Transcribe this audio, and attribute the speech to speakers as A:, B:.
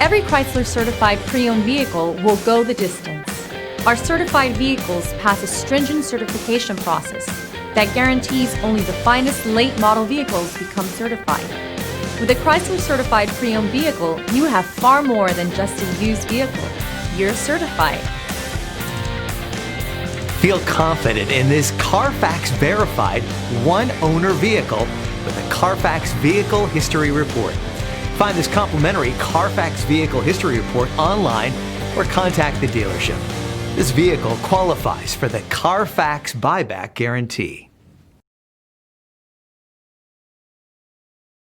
A: Every Chrysler certified pre-owned vehicle will go the distance. Our certified vehicles pass a stringent certification process that guarantees only the finest late model vehicles become certified. With a Chrysler certified pre-owned vehicle, you have far more than just a used vehicle. You're certified.
B: Feel confident in this Carfax verified one-owner vehicle with a Carfax Vehicle History Report. Find this complimentary Carfax Vehicle History Report online or contact the dealership. This vehicle qualifies for the Carfax Buyback Guarantee.